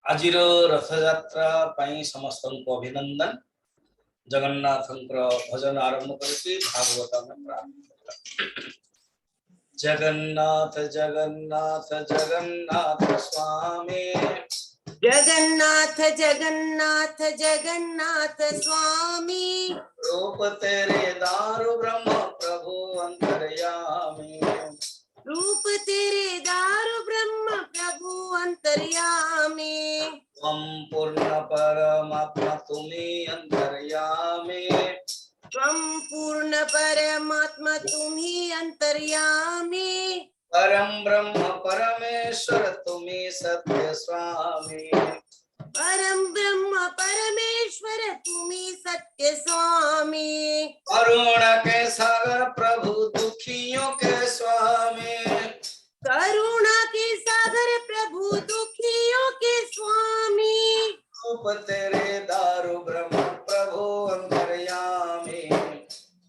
आजिर रथयात्रा पाई समस्त को अभिनंदन। जगन्नाथंकर भजन आरंभ करके भागवत में प्रारंभ। जगन्नाथ जगन्नाथ जगन्नाथ स्वामी, जगन्नाथ जगन्नाथ जगन्नाथ स्वामी। रूप तेरे दारु ब्रह्म प्रभु अंतर्यामी, रूप तेरे दारु ब्रह्म प्रभु अंतर्यामी। त्वं पूर्ण परमात्मा तुम्ही अंतर्यामी, त्वं पूर्ण परमात्मा तुम्ही अंतर्यामी। परम ब्रह्म परमेश्वर तुम्ही सत्य स्वामी, परम ब्रह्म परमेश्वर तुम्ही सत्य स्वामी। करुणा के सागर प्रभु दुखियों के स्वामी, करुणा के सागर प्रभु दुखियों के स्वामी। रूप तेरे दारु ब्रह्म प्रभु अंतर्यामी,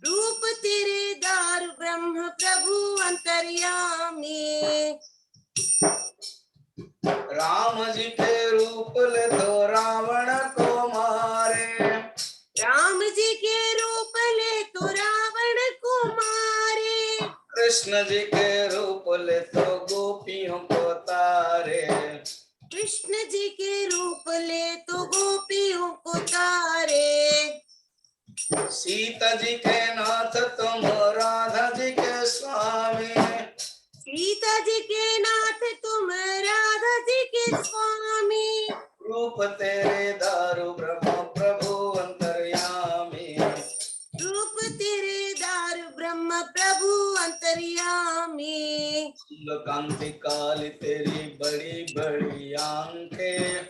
रूप तेरे दारु ब्रह्म प्रभु अंतर्यामी। राम जी के रूप ले तो रावण को मारे, राम जी के रूप ले तो रावण को मारे। कृष्ण जी के रूप ले तो गोपियों को तारे, कृष्ण जी के रूप ले तो गोपियों को तारे। सीता जी के नाथ तुम राधा जी के स्वामी, सीता जी के नाथ तुम राधा जी के स्वामी। रूप तेरे दारु ब्रह्म प्रभु अंतर्यामी, रूप तेरे दारु ब्रह्म प्रभु अंतर्यामी। कांति काली तेरी बड़ी बड़ी आंखें,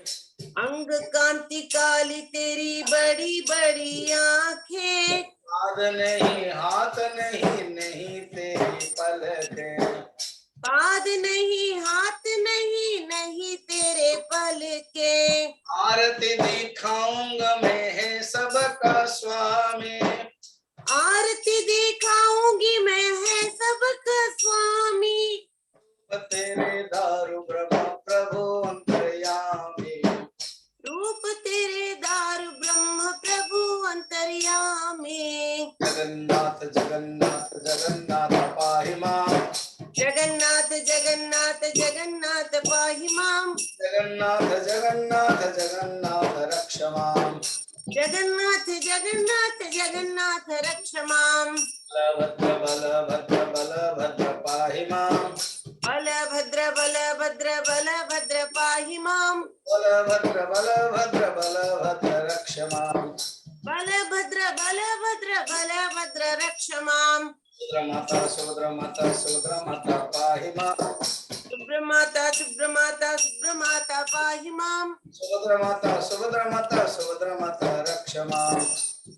अंग कांति काली तेरी बड़ी बड़ी आंखें। पाद नहीं हाथ नहीं नहीं तेरी पलकें, पाद नहीं हाथ नहीं नहीं तेरे पलकें। आरती दिखाऊंगा मैं है सबका स्वामी, आरती दिखाऊंगी मैं है सबका स्वामी। तेरे दारु ब्रह्म प्रभु अंतर्यामी, रूप तेरे दारु ब्रह्म प्रभु अंतर्यामी। जगन्नाथ जगन्नाथ जगन्नाथ पाहि मां, जगन्नाथ जगन्नाथ जगन्नाथ पाहि मां। जगन्नाथ जगन्नाथ जगन्नाथ रक्ष मां, जगन्नाथ जगन्नाथ जगन्नाथ रक्ष मां। बलभद्र बलभद्र पाहि मां, बलभद्र बलभद्र बलभद्र पाहि मां। बलभद्र रक्ष मां, बलभद्र बलभद्र बलभद्र रक्ष मां। सुभद्रा माता पाहि मां, शुभ्र माता शुभ्र माता शुभ्र माता पाहि मां। सुभद्रा माता रक्ष मां,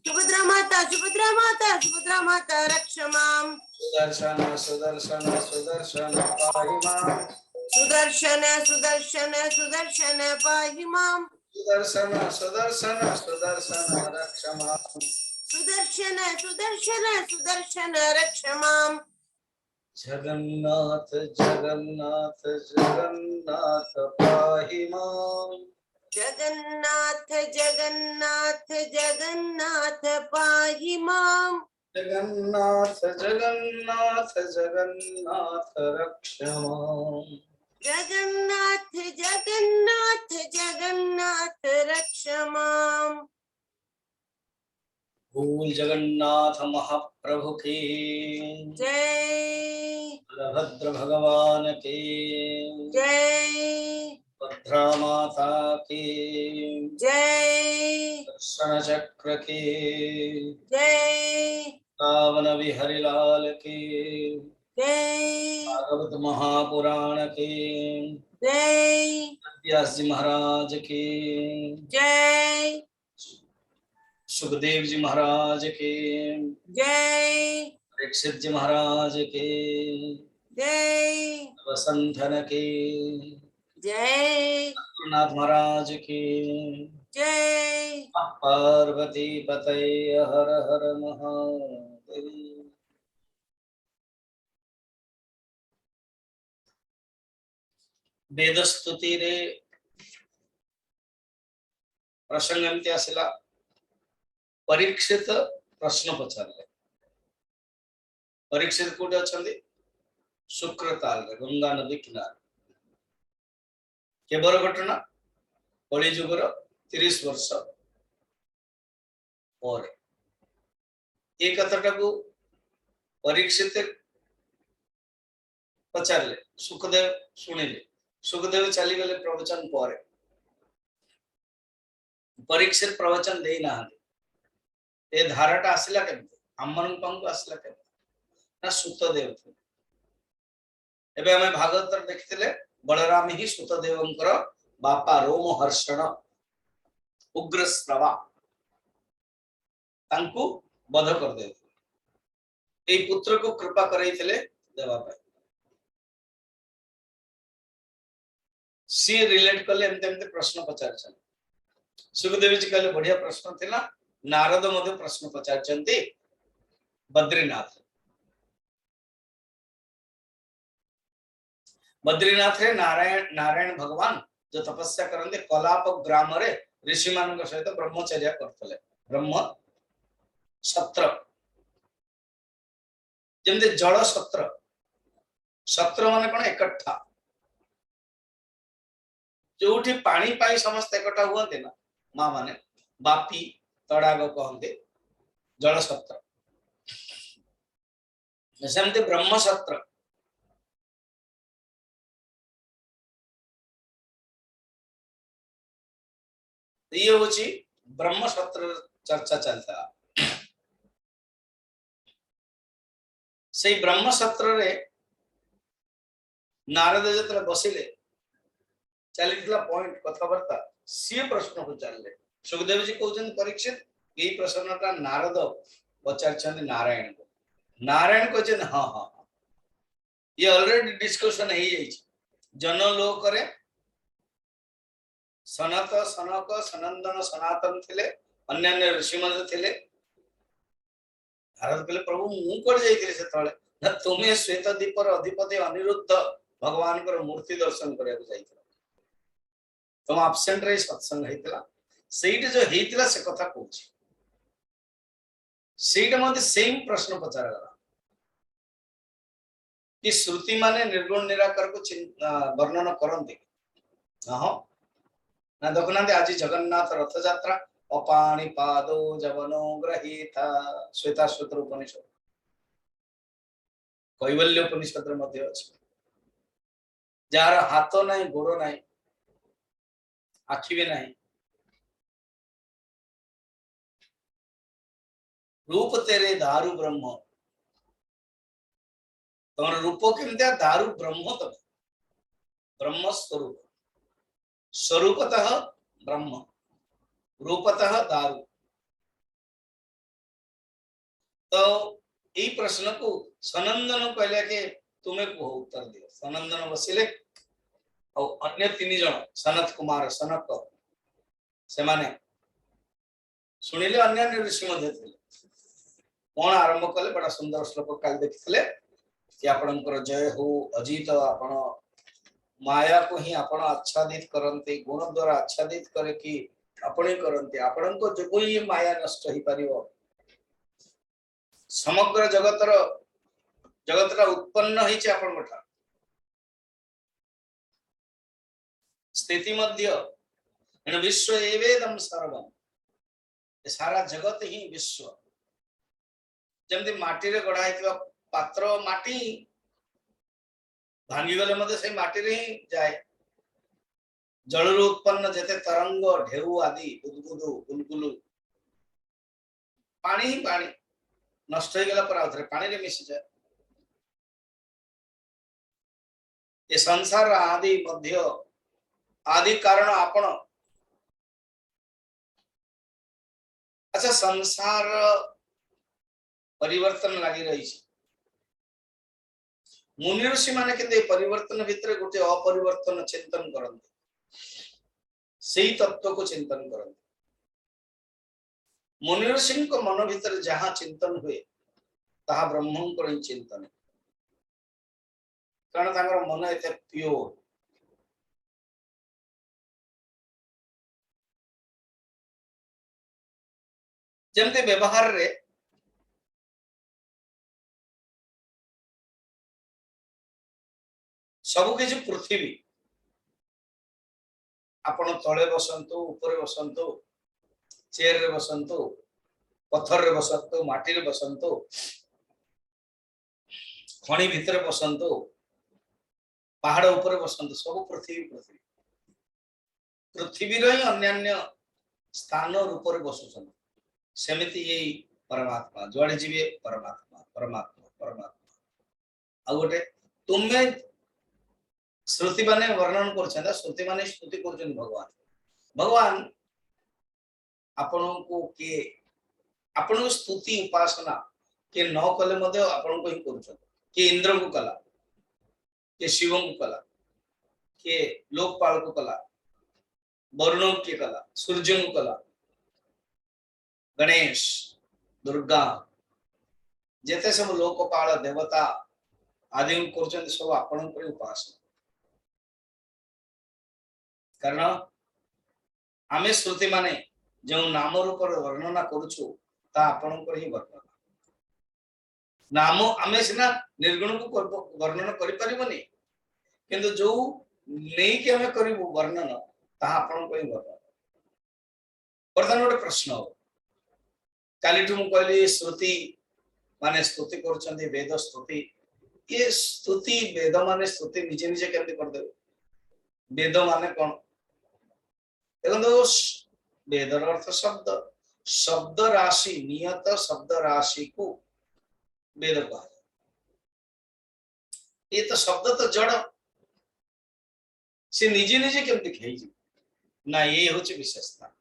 सुभद्रा माता सुभद्रा माता सुभद्रा माता रक्ष मां। सुदर्शन सुदर्शन सुदर्शन पाहि मां, सुदर्शन सुदर्शन सुदर्शन पाहि मां। सुदर्शन सुदर्शन सुदर्शन रक्ष मां, सुदर्शन सुदर्शन सुदर्शन रक्ष मां। जगन्नाथ जगन्नाथ जगन्नाथ पाहि मां, जगन्नाथ जगन्नाथ जगन्नाथ पाहि मां। जगन्नाथ जगन्नाथ जगन्नाथ रक्ष मां, जगन्नाथ जगन्नाथ जगन्नाथ रक्ष मां। बोल जगन्नाथ महाप्रभु की जय। बलभद्र भगवान की जय। भद्रा माता की जय। दर्शन चक्र की जय। पावन बिहारी लाल की जय। भागवत महापुराण की जय। व्यास जी महाराज की जय। सुखदेव जी महाराज की जय। परीक्षित जी महाराज की जय। वसंतन की जय। नाथ महाराज की जय। पार्वती पतये हर हर महादेव। वेद स्तुति रे प्रसंग एमती आसिला परीक्षित प्रश्न पचारे परीक्षित कोटे अछंती शुक्रताल गंगा नदी किनारे केबर घटना कली जुगर 30 वर्ष और एक कथाटा को परीक्षित पचारे सुखदेव शुणिले सुखदेव चली गले प्रवचन पर परीक्षित प्रवचन दे ना ए धाराटा आसिला केमते आमन पांको आसिला केमते ना सुतदेव थे एबे हमें भागवत देखिथिले बलराम ही सुतदेवंकर बापा रोमहर्षण उग्र स्रवा तांको बध कर देते ए पुत्र को कृपा करैथिले देवा पाए सी रिलेट कले एमते एमते प्रश्न पचारछन सुखदेव जी कहले बढ़िया प्रश्न थिला नारद मध्ये प्रश्न पचारछन्ती बद्रीनाथ बद्रीनाथ रे नारायण नारायण भगवान जो तपस्या करते कलाप ग्राम रे ऋषि मान सहित ब्रह्मचर्या करतले ब्रह्म सत्र जमते जल सत्र सत्र माने कोन एकट्ठा जोठी पानी पाई समस्त एकट्ठा हुआते ना मां माने बापी तड़ाग कहते जल सत्र सेमते ब्रह्म सत्र ये होची ब्रह्म सत्र चर्चा चलता से ब्रह्म सत्र रे नारद जतरे बसिले चलीला पॉइंट कथावार्ता सी प्रश्न को चलले सुखदेव जी कहउछन परीक्षित यही प्रश्नटा नारद पचारछन नारायण कहछन हां हां ये ऑलरेडी डिस्कशन हो जाई जनलोक रे सनत सनक सनंदन सनातन थिले अन्य ऋषि मन थिले नारद कहले प्रभु मु कोड जाईथिले सेतळे ना तुमे श्वेत दीपर अधिपति अनिरुद्ध भगवान कर मूर्ति दर्शन करे जाईथिला तुम एब्सेंट रे सत्संग हेतिला सेइट जो हेतिला से कथा कहूची सेइट मध्ये सेम प्रश्न पचारा गला कि श्रुति माने निर्गुण निराकार को वर्णन करंती हां ना देखना आज जगन्नाथ रथ यात्रा अपाणी पादो जवनो ग्रहीता श्वेताश्वतर उपनिषद कैवल्य उपनिषद मध्य अछि जार हाथ नहीं गोड़ नहीं आखि भी नहीं रूप तेरे दारु ब्रह्म तुम रूप केमती दारु ब्रह्म तब ब्रह्म स्वरूप स्वरूपतः ब्रह्म रूपतः दारु तो यही प्रश्न को सनंदन कहले के तुम्हें को उत्तर दियो सनंदन बसिले और अन्य तीन जन सनत कुमार सनक से माने सुनिले अन्य ऋषि मध्ये थिले कोन आरंभ कले बड़ा सुंदर श्लोक काल देखिथिले कि आपनकर जय हो अजीत आपण माया को ही आपण आच्छादित करते गुण द्वारा आच्छादित करे कि अपने करते आपण को जो कोई माया नष्ट ही परिवो समग्र जगतरा उत्पन्न ही छे आपण मठा स्थिति मध्य इन विश्व एवेदम सर्वम सारा जगत ही विश्व जमती माटी रे गढ़ा हितवा पात्र माटी भांगी गले मते से माटी रे जाए जल रो उत्पन्न जते तरंग ढेउ आदि बुदबुदु बुलबुलु पानी नष्ट हो गला पर आउथरे पानी रे मिसि जाए ये संसार आदि मध्य आदि कारण आपण अच्छा संसार परिवर्तन लगी रही मुनि ऋषि माने के परिवर्तन भितर गोटे अपरिवर्तन चिंतन करते सही तत्व को चिंतन करते मुनि ऋषि मन भितर जहाँ चिंतन हुए ताहा ब्रह्मंकर ही चिंतन कारण मन एते प्योर जमते व्यवहार रे सब किसी पृथ्वी आपण तले बसंतु ऊपर बसंतु चेयर रे बसंतु पत्थर रे बसंतु माटी रे बसंतु खणी भितर बसंतु पहाड़ ऊपर बसंतु सब पृथ्वी पृथ्वी पृथ्वी रो ही अन्य स्थान रूप रे बसुछन सेमिति यही परमात्मा जुआड़े जीवे परमात्मा परमात्मा परमात्मा आ गोटे तुमे श्रुति माने वर्णन कर श्रुति माने स्तुति कर भगवान भगवान आपण को के आपण स्तुति उपासना के न कले मध्य आपण को ही कर के इंद्र को कला के शिव को कला के लोकपाल को कला वरुण के कला सूर्य को कला गणेश दुर्गा जेते सब लोकपाल देवता आदि कर सब आपण उपासना कारण आमे श्रुति माने जो नाम रूप वर्णना करुछु ता आपणकर ही वर्णना नाम आमे सिना निर्गुण को वर्णन करि परिबनी किंतु जो नहीं के हमें करिवो वर्णन ता आपणकर ही वर्णना वर्तमान गोटे प्रश्न हो कालीठु मु कहली श्रुति माने स्तुति करछन्ती वेद स्तुति ये स्तुति वेद माने स्तुति निजे निजे केमति कर देबे वेद माने कोन देखो वेदर अर्थ शब्द शब्द राशि नियत शब्द राशि को वेद कहा ये तो शब्द तो जड़ से निजे निजे केमति खेई ना ये होची विशेषता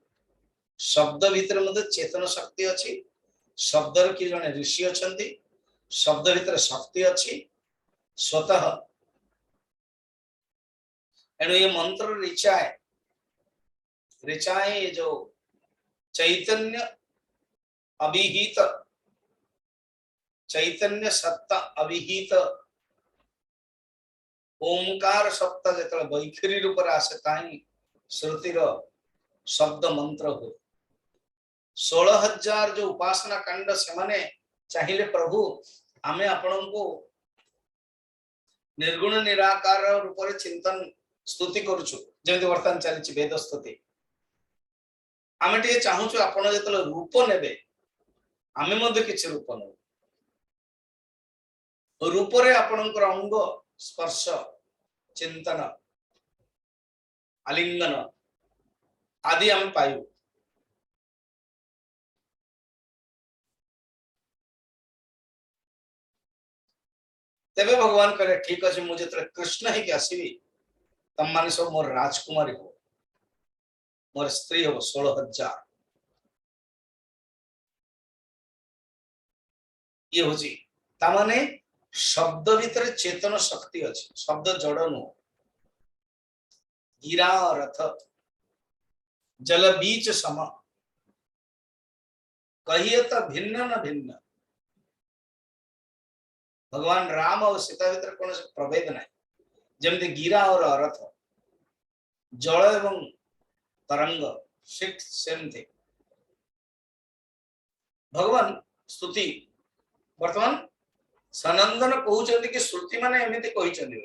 शब्द भीतर मध्य चेतन शक्ति अच्छी शब्दर कि जने ऋषि अछंती शब्द भीतर शक्ति अच्छी स्वतः एणु ये मंत्र ऋचाए ये जो चैतन्य अभिहित चैतन्य सत्ता अभिहित ओंकार सत्ता जतले वैखरी रूप रे आसे ताई श्रुतिर शब्द मंत्र हो 16,000 जो उपासना कांड से माने चाहिए प्रभु आमे आपन को निर्गुण निराकार रूप रे चिंतन स्तुति करूछु जेमति वर्तमान चली वेद स्तुति आमे टे चाहूछु आपण जतले रूप नेबे आमे मध्ये किछ रूप न रूप रे आपणकर अंग स्पर्श चिंतन आलिंगन आदि आमे पाइबो तेबे भगवान करे ठीक अछि मुझे तरे कृष्ण ही के आसीबी तम माने सब मोर राजकुमारी हो मोर स्त्री हो 16,000 ये होची ता माने शब्द भीतर चेतन शक्ति अछि शब्द जड़ नु गिरा रथ जल बीच सम कहिए तो भिन्न न भिन्न भगवान राम और सीता भीतर कौन से प्रभेद नहीं जमते गिरा और रथ जल एवं तरंग शिट सेमते भगवान स्तुति वर्तमान सनंदन कहउछन्ति कि श्रुति माने एमिति कहिछन्ति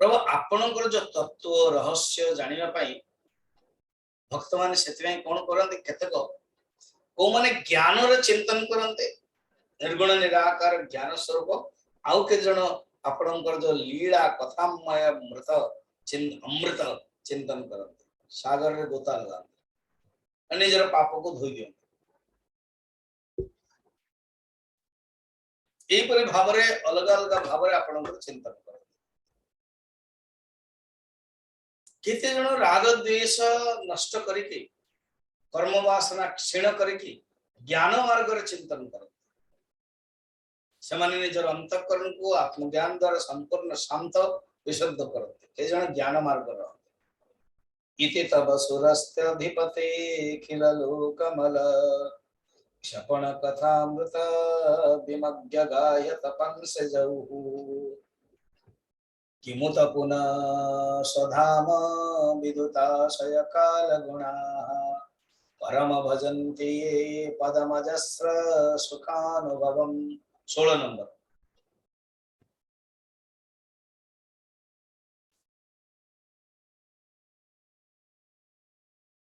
प्रभु आपनकर जो तत्व रहस्य जानिबा पई भक्त माने सेति कोन करन्ते केतक को माने ज्ञान रे चिंतन करन्ते निर्गुण निराकार ज्ञान स्वरूप आउ के जण आपनकर जो लीला कथामय अमृत चिंतन करन्ते सागर रे गोता लगाते निजर पाप को धोई दियन्ते एई परि भाव रे अलग अलग भाव रे आपनकर चिंतन करन्ते केते जण राग द्वेष नष्ट करिके कर्म वासना क्षीण करिके ज्ञान मार्ग रे चिंतन करते सेमाने निजर अंतःकरण को आत्मज्ञान द्वारा संपूर्ण शांत विशुद्ध करते के जण ज्ञान मार्ग रहते इति तब सुरस्त्यधिपते खिल लोकमल क्षपण कथामृत विमग्य गायत पंस जऊ किमुत पुनः स्वधाम विदुताशय कालगुणाः परम भजन्ति ये पदमजस्र सुखानुभवम्। 16 नंबर।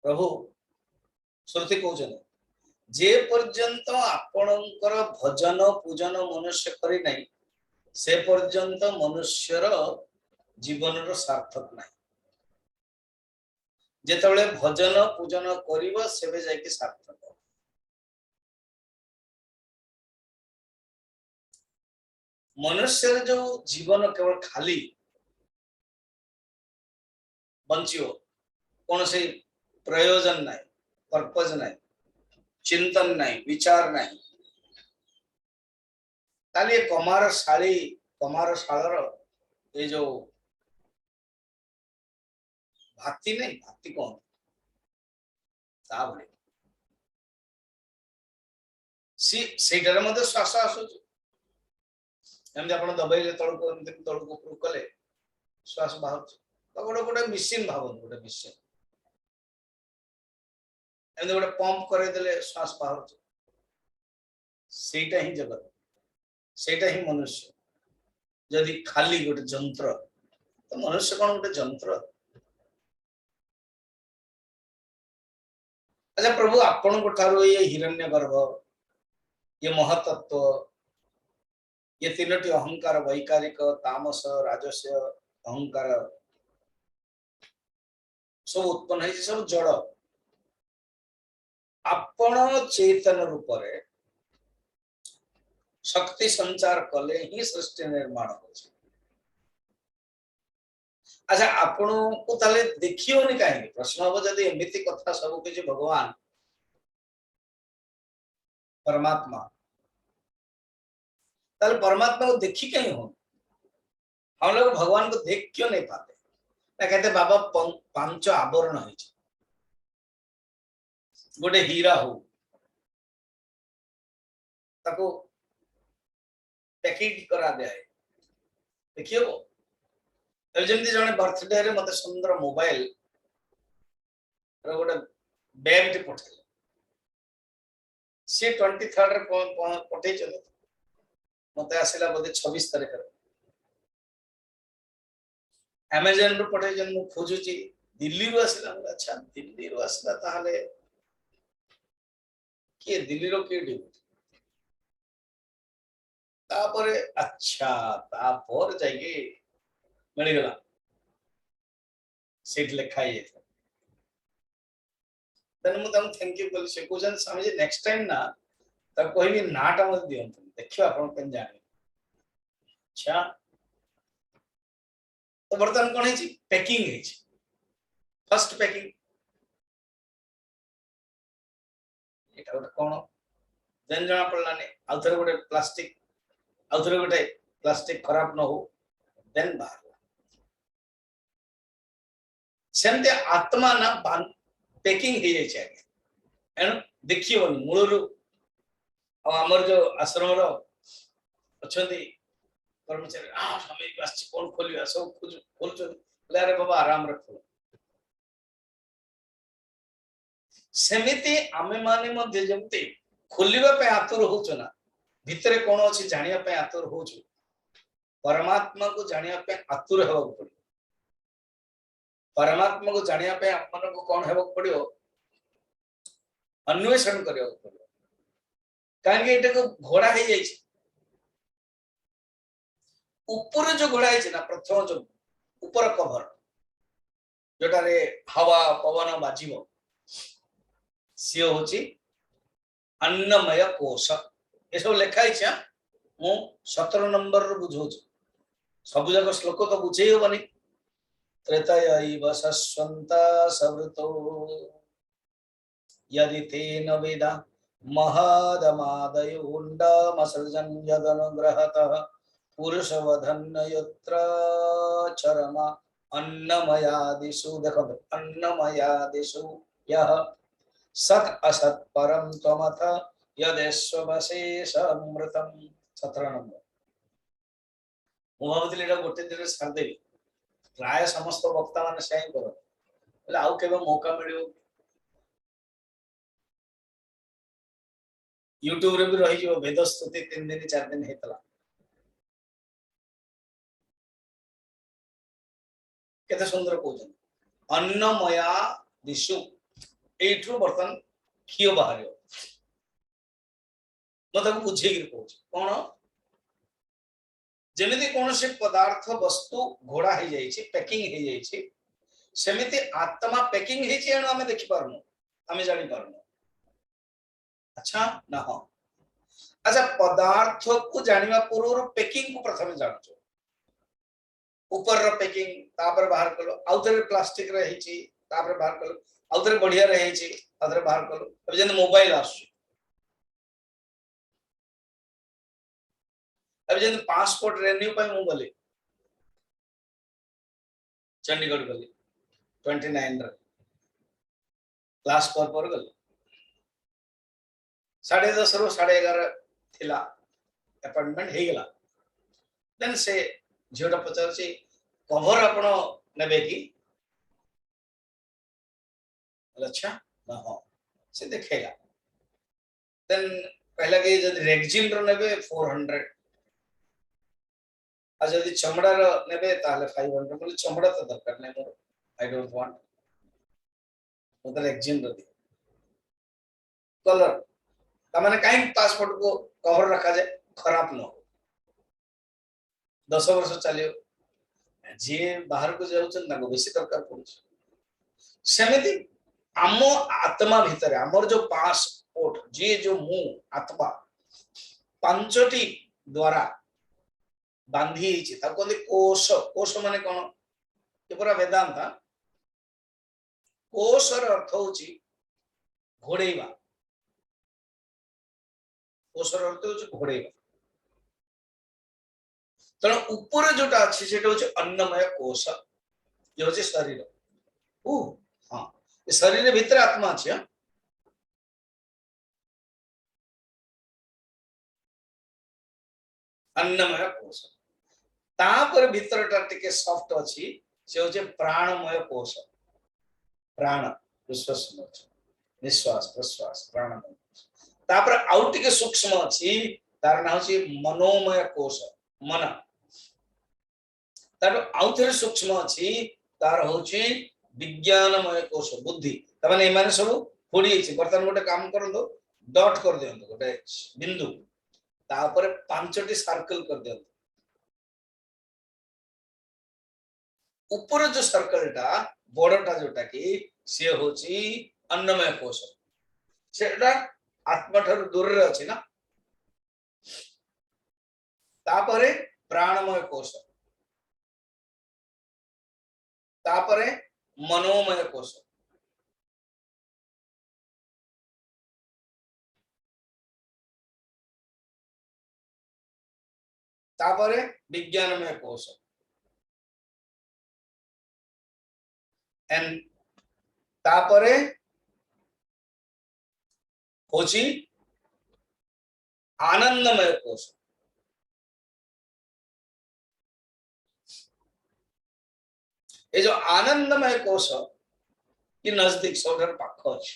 प्रभु श्रुति कहउछन जे पर्यंत आपणकर भजन पूजन मनुष्य करी नहीं से पर्यंत मनुष्यर जीवन सार्थक नहीं। जेतबेले भजन पूजन करिवो सेबे जाके सार्थक। मनुष्य जो जीवन केवल खाली बंचियो कौन से प्रयोजन नहीं, पर्पज नहीं, चिंतन नहीं, विचार नहीं, ताली कमार शालर ये जो भाती नहीं, भाती कौन ता भले ସେଇଟାରେ ମଧ୍ୟ ଶ୍ୱାସ ଆସୁଛି। ଏମିତି ଆପଣ ଦବେଇଲେ ତଳକୁ ଏମିତି ତଳକୁ ଉପରକୁ କଲେ ଶ୍ୱାସ ବାହାରୁଛି। ତ ଗୋଟେ ମେସିନ୍ ଭାବନ୍ତୁ, ଗୋଟେ ମେସିନ୍ ଏମିତି ଗୋଟେ ପମ୍ପ କରିଦେଲେ ଶ୍ୱାସ ବାହାରୁଛି। ସେଇଟା ହିଁ ଜଗତ, ସେଇଟା ହିଁ ମନୁଷ୍ୟ। ଯଦି ଖାଲି ଗୋଟେ ଯନ୍ତ୍ର ତ ମନୁଷ୍ୟ କଣ ଗୋଟେ ଯନ୍ତ୍ର? अच्छा प्रभु आपण को ठारो ये हिरण्यगर्भ, ये महतत्व, ये तीनोटी अहंकार वैकारिक तामस राजस अहंकार सब उत्पन्न है, सब जड़। आपण चेतन रूप रे शक्ति संचार कले ही सृष्टि निर्माण हो। अच्छा आपण को ताले देखियोनी काहे? प्रश्न हो जदी एमिति कथा सब किछि भगवान परमात्मा ताले परमात्मा को देखी कहीं हो? हम लोग भगवान को देख क्यों नहीं पाते? ना कहते बाबा पांच आवरण है, गोटे हीरा हो ताको पैकेट करा दे है, देखियो जमती जने बर्थडे रे मते सुंदर मोबाइल रो गोटे बैग टे पठे से 23 रे पठे चले मते आसिला बोधे 26 तारिख रे अमेज़न रो पठे जन मु खोजुची दिल्ली रो आसिला। अच्छा दिल्ली रो आसिला ताहले के दिल्ली रो के डी तापरे अच्छा तापर जाइए मिलगला सीट लिखा है। देन मु तम थैंक यू बोली से cogen Swami ji next time ना त कहबी नाटा मत दियन देखियो आपण केन जाने। अच्छा तो बर्तन कोन है छी पैकिंग है छी, फर्स्ट पैकिंग एटा गोटे कोन देन जना पड़ला ने आउथरे गोटे प्लास्टिक खराब न हो देन बाहर सेमते आत्मा ना पैकिंग हो जाए एणु देखियो मूलरू आमर जो आश्रम अच्छा कर्मचारी स्वामी कौन खोलिया सब खोल अरे बाबा आराम रखो। सेमिति आमे माने मध्य जमते खोलिबा पे आतुर होचो ना भितरे कौन अछि जानिया पे आतुर होचो, परमात्मा को जानिया पे आतुर हेबाक पड़े। परमात्मा को जानिया पे आपन को कौन हेबाक पड़ियो अन्वेषण करियो पड़ियो। कारण के एटा को घोड़ा हे जाय ऊपर जो घोड़ा है ना प्रथम जो ऊपर कवर जोटा रे हवा पवन बाजिबो सी होची अन्नमय कोश। ये सब लिखा है मु 17 नंबर रो बुझो सब जगह श्लोक तो बुझे होबनी। त्रेतयैव शश्वन्ता सवृतो यदि तेन वेदा महदमादयोण्डमसृजन् यदनुग्रहतः पुरुषवधन्न यत्र चरमा अन्नमयादिषु। देखो अन्नमयादिषु यः सत् असत् परं त्वमथ यदेश्वशेषमृतम्। 17 नंबर मु भावुଥିଲି ଏଟା गोटे दिन सारदेवी प्राय समस्त वक्ता मान से ही करो बोले आउ केबे मौका मिलियो यूट्यूब रे भी रही जो वेद स्तुति 3 दिन 4 दिन हेतला केते सुंदर कहउछन अन्नमया दिशु एठु बर्तन खियो बाहरियो मतलब बुझे कि कहउछ कोन जेमिति कोन से पदार्थ वस्तु घोड़ा हे जाई छी पैकिंग हे जाई छी सेमिति आत्मा पैकिंग हे छी एनो हमें देखि पारनु हमें जानि पारनु अच्छा ना हो अच्छा पदार्थ को जानिबा पूर्व पैकिंग को प्रथम जानो ऊपर रो पैकिंग तापर बाहर कलो आउथरे प्लास्टिक रही छी तापर बाहर कलो आउथरे बढ़िया रही छी आउथरे बाहर कलो अब जन मोबाइल आसु अब जन पासपोर्ट रिन्यू पे मु बोले चंडीगढ़ गली 29 रे क्लास पर गली 10:30 रो 11:30 थिला अपॉइंटमेंट हे गेला देन से झियोटा पचार छी कवर आपण नेबे की अच्छा ना हो से देखेगा देन पहला के जब रेक्जिन रो नेबे 400 आज यदि चमड़ा रो नेबे ताले 500 बोले चमड़ा तो दरकार नै मोर आई डोंट वांट मतलब रेक्जिन रो दे कलर तमाने काई पासपोर्ट को कवर रखा जाए खराब न हो 10 वर्ष चलियो जे बाहर को जाउछन ना बेसी दरकार पड़छ सेमिति आमो आत्मा भीतर हमर जो पासपोर्ट जे जो मु आत्मा पांचटी द्वारा बांधी छी ता कोली कोश कोश माने कोन ये पूरा वेदांत कोश र अर्थ होची घोड़ेवा कोश र अर्थ होची घोड़ेवा तण ऊपर जोटा अछि सेटा होची अन्नमय कोश ये होची शरीर ओ हां ये शरीर भीतर आत्मा अछि अन्नमय कोश तापर भीतरटा टिके सॉफ्ट अछि से होचे प्राणमय कोश प्राण विश्वास निश्वास प्रश्वास प्राणमय तापर आउ टिके सूक्ष्म अछि तार नाम अछि मनोमय कोश मन तार आउ थरे सूक्ष्म अछि तार होची विज्ञानमय कोश बुद्धि तमाने ए माने सब फोड़ी अछि बर्तन गोटे काम करंदो डॉट कर देंतो गोटे बिंदु तापर पांचटी सर्कल कर देंतो ऊपर जो सर्कलटा बड़टा जोटा कि से होची अन्नमय कोश सेटा आत्मा ठर दूर रे अछि ना तापरे प्राणमय कोश तापरे मनोमय कोश तापरे विज्ञानमय कोश एंड तापरे होची आनंदमय कोश ये जो आनंदमय कोश की नजदीक सबठार पाख अछि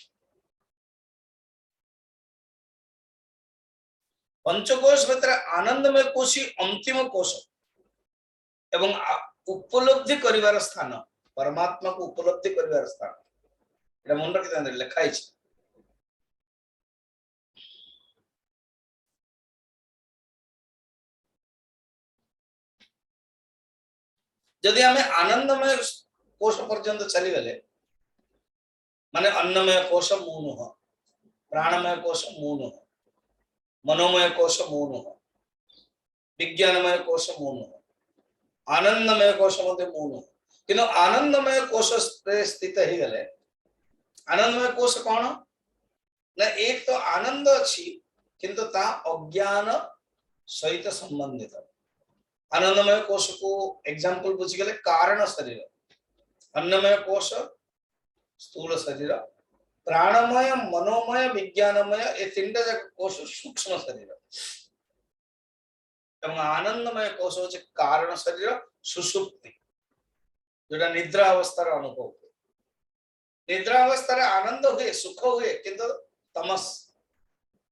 पंचकोश भीतर आनंदमय कोश ही अंतिम कोश एवं उपलब्धि करिवार स्थान परमात्मा को उपलब्धि करिवार स्थान एटा मन रखि लिखा है जदि हमें आनंदमय कोश पर्यंत चली गले माने अन्नमय कोश मू नुह प्राणमय कोश मू नुह मनोमय कोश मू नुह विज्ञानमय कोश मू नुह आनंदमय कोश मते मू नुह किंतु आनंदमय कोश स्थित ही गले आनंदमय कोश कौन ना एक तो आनंद अछि किंतु ता अज्ञान सहित संबंधित आनंदमय कोश को एग्जांपल बुझी गले कारण शरीर अन्नमय कोश स्थूल शरीर प्राणमय मनोमय विज्ञानमय ये तीनटा जाक कोश सूक्ष्म शरीर एवं आनंदमय कोश होचे कारण शरीर सुषुप्ति जोटा निद्रा अवस्था अनुभव हुए निद्रा अवस्था आनंद हुए सुख हुए किंतु तमस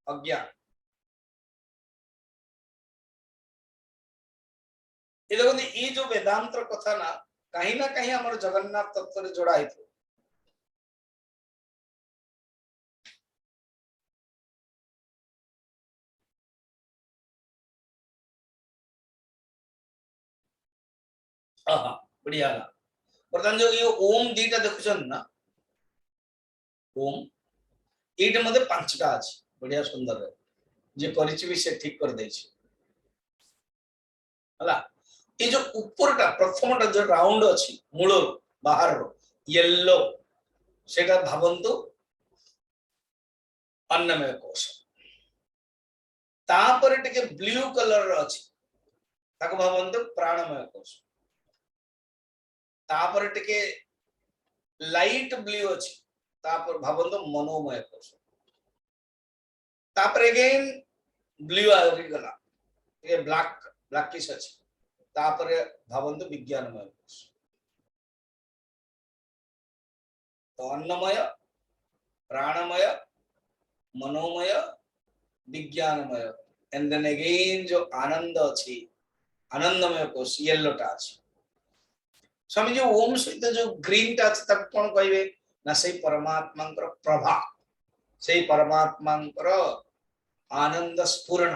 अज्ञान ये देखो ये जो वेदांत कथा ना कहीं हमर जगन्नाथ तत्व रे जोड़ा है हाँ बढ़िया बर्तमान जो ये ओम दीटा देखुछन ना ओम एटा मते पांचटा अछि बढ़िया सुंदर है जे करिछि भी से ठीक कर दैछि हला ये जो ऊपरटा प्रथमटा जो राउंड अछि मूल बाहर रो येलो सेटा भाबंतु अन्नमय कोश तापर टिके ब्लू कलर रो अछि ताको भाबंतु प्राणमय कोश तापर टिके लाइट ब्लू अछि तापर भाबंतु मनोमय कोश तापर अगेन ब्लू आउरी गला ये ब्लैकिश अछि तापर भाबंतु विज्ञानमय कोश तो अन्नमय प्राणमय मनोमय विज्ञानमय एंड देन अगेन जो आनंद अछि आनंदमय कोश येलो टा अछि स्वामी जो ओम सहित जो ग्रीन टा अछि तक कोन कहबे ना सही परमात्मांकर प्रभा सही परमात्मांकर आनंद स्फुरण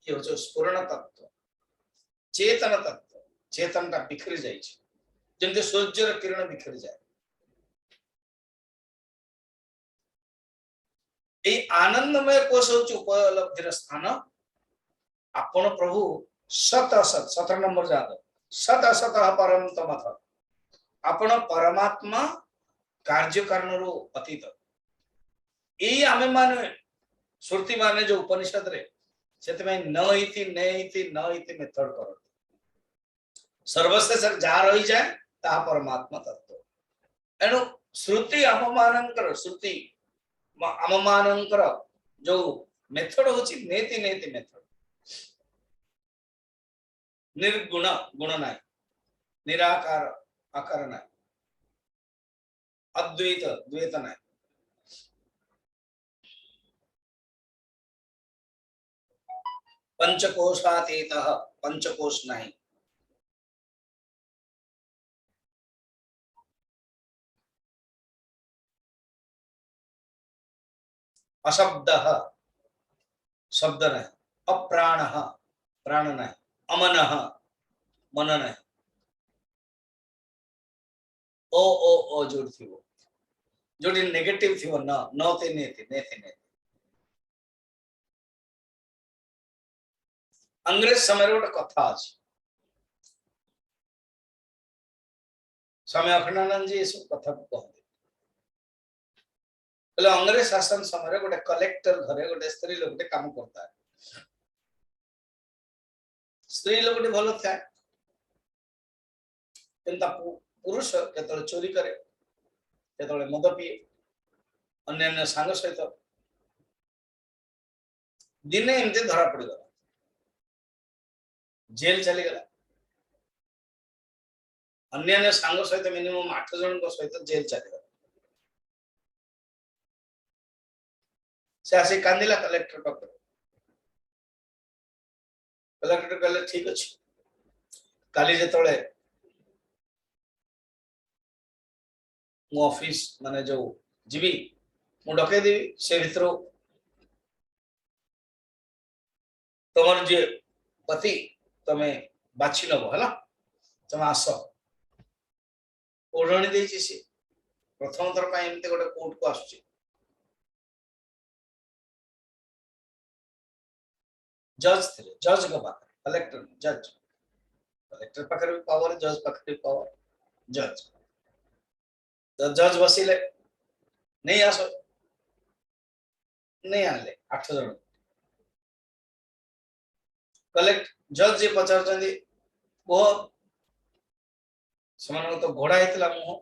ये जो स्फुरण तत्व चेतन टा बिखरी जाय छै जंते सूर्य र किरण बिखरी जाय ए आनंदमय कोश होची उपलब्धिर स्थान आपण प्रभु सत असत 17 नंबर जात सत असत परम तमथ आपण परमात्मा कार्य कारण रो अतीत ए आमे माने श्रुति माने जो उपनिषद रे सेते में न इति मेथड कर सर्वस्व सर जा रही जाए ता परमात्मा तत्व एनु श्रुति आम मानकर श्रुति आम मानकर जो मेथड होची नेति मेथड निर्गुण गुण नाही निराकार आकार नाही अद्वैत द्वैत नाही पंचकोशातीतः पंचकोश नाही अशब्दः शब्द नहीं अप्राणः प्राण नहीं अमनः मन नहीं ओ जोड़ थी वो जोड़ी नेगेटिव थी वो न ते नेति अंग्रेज समय गोटे कथा अच्छी स्वामी अखंडानंद जी सब कथा को कहते बोले अंग्रेज शासन समय गोटे कलेक्टर घरे गोटे स्त्री लोकटे काम करता है स्त्री लोकटे भल थाए पुरुष केतले चोरी करे केतले मद पिए अन्य सांग सहित दिने एमती धरा पड़गला जेल चली गला अन्य सांग सहित मिनिमम 8 जन सहित जेल चली गला से आसी कांदिला कलेक्टर पाखरे कलेक्टर कहले ठीक अछि काली जेतळे मो ऑफिस माने जो जीवी मु डके देवी से भितर तमर जे पति तमे बाछि नबो हला तमे आस ओढणी देछि से प्रथम थर पय एमते गोटे कोर्ट को आछी जज थे जज का पाखरे कलेक्टर पाखरे भी पावर जज पाखरे भी पावर जज तो जज बसिले नहीं आसो नहीं आनले 8 जन कलेक्ट जज जे पचार चंदी वो समान तो घोड़ा हेतला मुह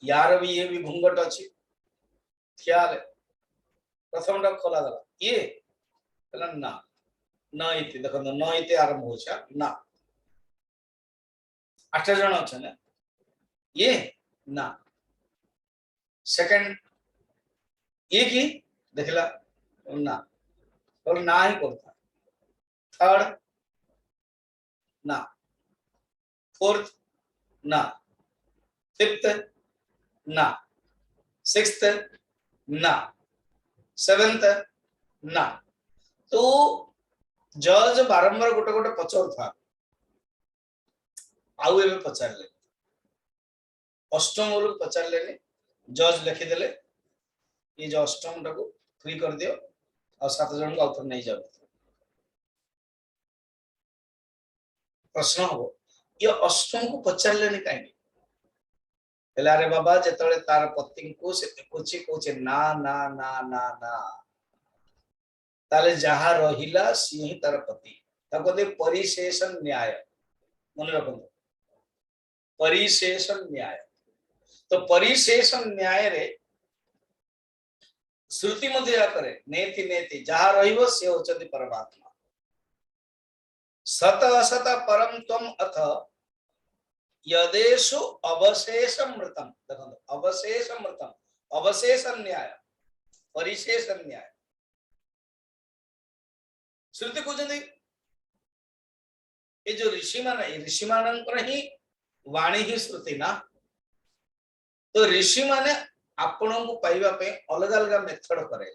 यार भी ये भी घुंघट अछि ख्याल प्रथम टा खोला गला ये कहला ना न इति देखो न इति आरंभ हो छा ना आठ जन अच्छा ना ये ना सेकंड ये की देखला ना और ना ही करता थर्ड ना फोर्थ ना फिफ्थ ना सिक्स्थ ना सेवेंथ ना तो जज बारंबार गोटे गोटे पचार था आउ एबे पचारले अष्टम बेलू पचारे जज लिखिदेले ये जो अष्टम टाक फ्री कर दियो और 7 जन को आउथर नहीं जाओ प्रश्न हम ये अष्टम को पचारे कहीं अरे बाबा जो तार पति को से देखुची कहूचे ना ना ना ना ना ताले जहा रहिला सी ही तार पति कहते परिशेषण न्याय मन रखो परिशेषण न्याय तो परिशेषण न्याय रे श्रुति मध्य या करे नेति नेति जहा रहिबो से होचंती परमात्मा सत असत परम त्वम अथ यदेषु अवशेषमृतम देखो अवशेषमृतम अवशेष न्याय परिशेष न्याय श्रुति कहते ये जो ऋषि मानकर ही वाणी ही श्रुति ना तो ऋषि माने आपण को पाइबा पे अलग अलग मेथड करे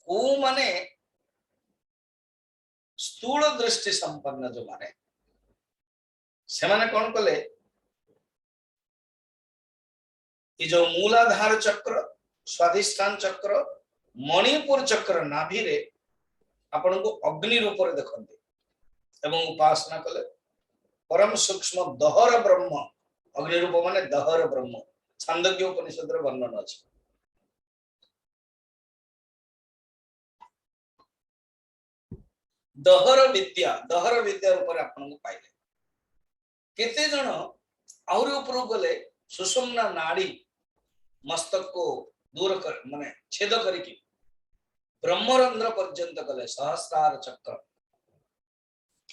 को माने स्थूल दृष्टि संपन्न जो माने से माने कौन कले ये जो मूलाधार चक्र स्वाधिष्ठान चक्र मणिपुर चक्र नाभि रे आपण को अग्नि रूप रे देखंते एवं उपासना कले परम सूक्ष्म दहर ब्रह्म अग्नि रूप माने दहर ब्रह्म छांदोग्य उपनिषद रे वर्णन अछि दहर विद्या रूप रे आपण को पाइले केते जन आउर ऊपर गले सुषुम्ना नाड़ी मस्तक को दूर कर माने छेद करिकी ब्रह्मरंध्र पर्यंत गले सहस्रार चक्र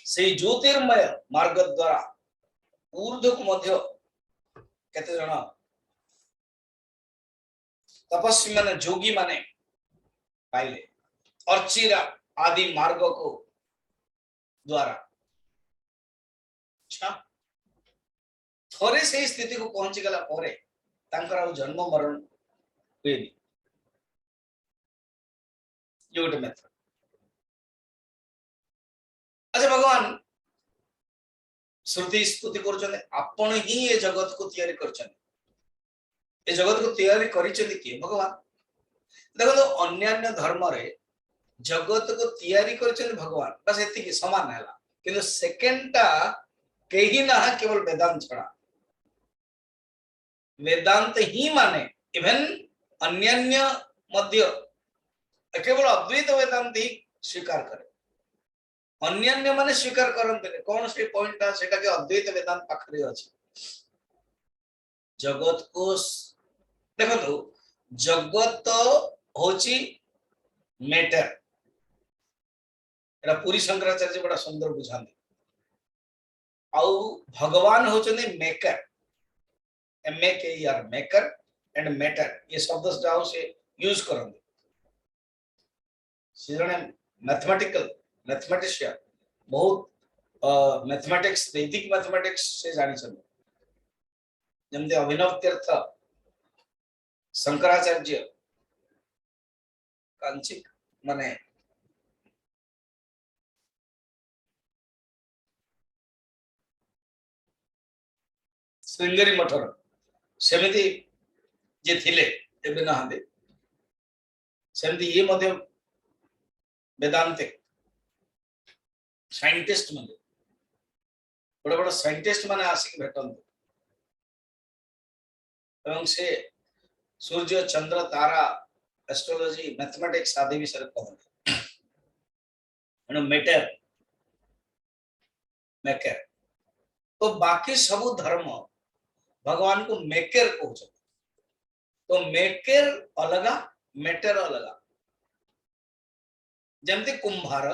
से ज्योतिर्मय मार्ग द्वारा ऊर्ध्व को मध्य केते जन तपस्वी माने जोगी माने पाइले अर्चिरा आदि मार्ग को द्वारा अच्छा थोड़े से स्थिति को पहुंची गला परे तांकर जन्म मरण हुएनी ये गोटे मेथड अच्छा भगवान श्रुति स्तुति करछन आपण ही ये जगत को तैयारी करछन ये जगत को तैयारी करिसेंती के भगवान देखो तो अन्य धर्म रे जगत को तैयारी करिसेंती भगवान बस एति की समान हैला किंतु सेकंड टा केही ना केवल वेदांत छड़ा वेदांत ही माने इवन अन्य मध्य केवल अद्वैत वेदांत ही स्वीकार करे अन्य माने स्वीकार करते कौन से पॉइंट सेटा के अद्वैत वेदांत पाखरे अछि जगत को देखो तो जगत होची मैटर एरा पूरी शंकराचार्य बड़ा सुंदर बुझांदी आउ भगवान होचने maker MAKER maker and matter ये शब्द जाओ से यूज करंदे से जने मैथमेटिशियन बहुत मैथमेटिक्स वैदिक मैथमेटिक्स से जानि छन जमते अभिनव तीर्थ शंकराचार्य कांचिक माने श्रृंगेरी मठर सेमिति जे थिले एबे नहांदे सेमिति ये मध्य वेदांतिक साइंटिस्ट माने बड़ा बड़ा साइंटिस्ट माने आसिक भेटंते एवं से सूर्य चंद्र तारा एस्ट्रोलॉजी मैथमेटिक्स आदि विषय कहते एनो मैटर मेकर तो बाकी सब धर्म भगवान को मेकर कहते तो मेकर अलगा मैटर अलगा जमती कुंभार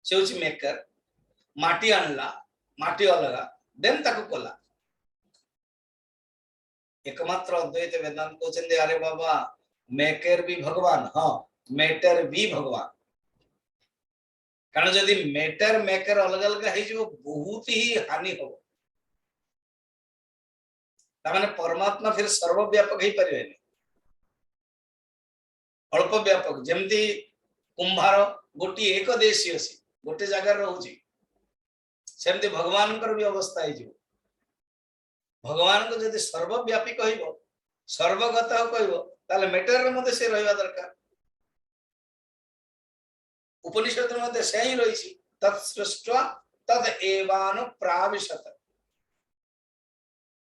से मेकर माटी आणला माटी अलग देन ताको कला एकमात्र अद्वैत वेदांत कहते अरे बाबा मेकर भी भगवान हाँ मेटर भी भगवान कारण जदि मेटर मेकर अलग अलग हो बहुत ही हानि हो तामाने परमात्मा फिर सर्वव्यापक ही परिवे अल्प व्यापक जमती कुंभार गोटी एक देशी अछि गोटे जगह रहउची सेमती भगवान कर भी अवस्था है भगवान को जदि सर्वव्यापी कहइबो सर्वगत कहइबो ताले मैटर रे मध्ये से रहइबा दरकार उपनिषद मध्ये से ही रहिछि तत्सृष्ट्वा तद एवानु प्राविशत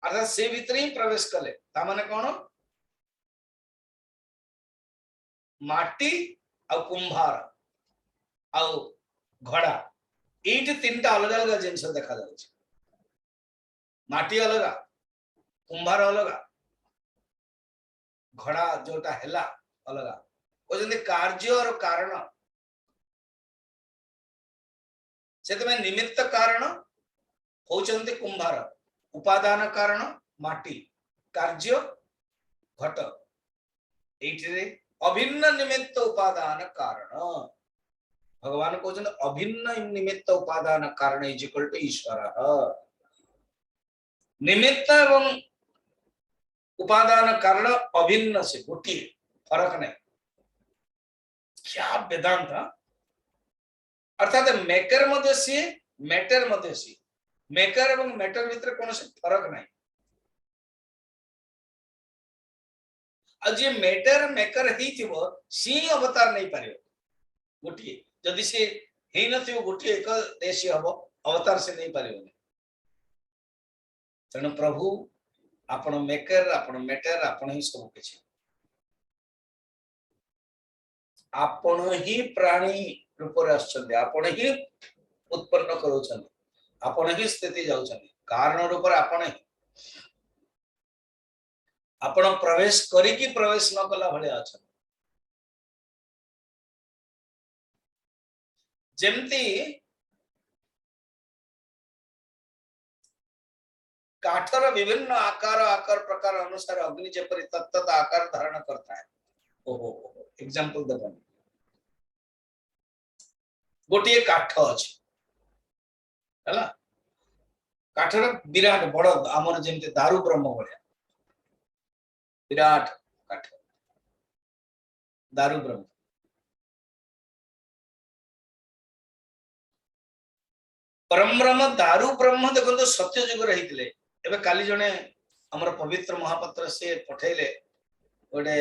अर्थात से भीतर ही प्रवेश कले ता माने कोन माटी आ कुंभार आ घड़ा एट तीनटा अलग अलग जिनस देखा जाउछि माटी अलग कुंभार अलग घड़ा जोटा हैला अलग कहते कार्य और कारण से निमित्त कारण होचंती कुंभार उपादान कारण माटी कार्य घट एइठरे अभिन्न निमित्त उपादान कारण भगवान कहते अभिन्न निमित्त उपादान कारण इज इक्वल टू ईश्वर निमित्त एवं उपादान कारण अभिन्न से गोटे फरक नहीं क्या वेदांत अर्थात मेकर मध्य सी मैटर मध्य सी मेकर एवं मैटर भीतर कौन से फरक नहीं आज ये मैटर मेकर ही थिबो सी अवतार नहीं पारियो गोटे जदि से ही नथिबो गोटे एक देशी हबो अवतार से नहीं पारियो तेणु प्रभु आपण मेकर आपण मैटर आपण ही सब किछि आपण ही प्राणी रूप रे आछन आपण ही उत्पन्न करूछन आपण ही स्थिति जाउछन कारण रूप रे आपण ही आपण प्रवेश करी कि प्रवेश न कला भले आछन जेमती काठर विभिन्न आकार आकार प्रकार अनुसार अग्नि जेपरि तत्त आकार धारण करता है ओहो एग्जांपल दबन गोटे काठ अछि हला काठर विराट बड़ हमर जेमते दारू ब्रह्म भलिया विराट काठ दारू ब्रह्म परम ब्रह्म दारू ब्रह्म देखो तो सत्य जुग रहितले एबे काली जने हमर पवित्र महापात्र से पठेले गोटे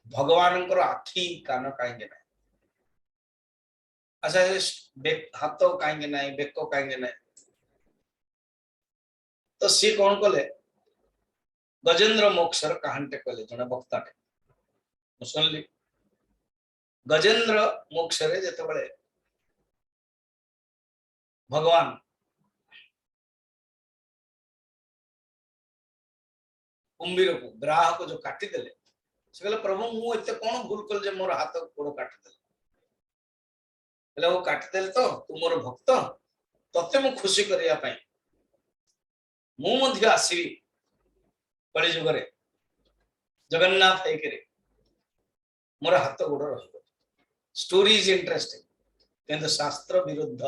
भगवानंकर आखी कान काहेंगे ना अच्छा हाथ काहेंगे ना बेको काहेंगे ना तो सी कौन कले गजेंद्र मोक्षर कहानटे कले जने वक्ताटे सुनली गजेंद्र मोक्षरे जेतेबेले भगवान कुंभीर को ग्राह को जो काटी देले से कहले प्रभु मु एते कोन भूल कल जे मोर हाथ गोड़ काटी देले वो काटी देले तो तू मोर भक्त तते मु खुशी करिया पई मु मध्य आसी कली जुगरे जगन्नाथ है करे मोर हाथ गोड़ रहबो स्टोरी इज इंटरेस्टिंग किंतु शास्त्र विरुद्ध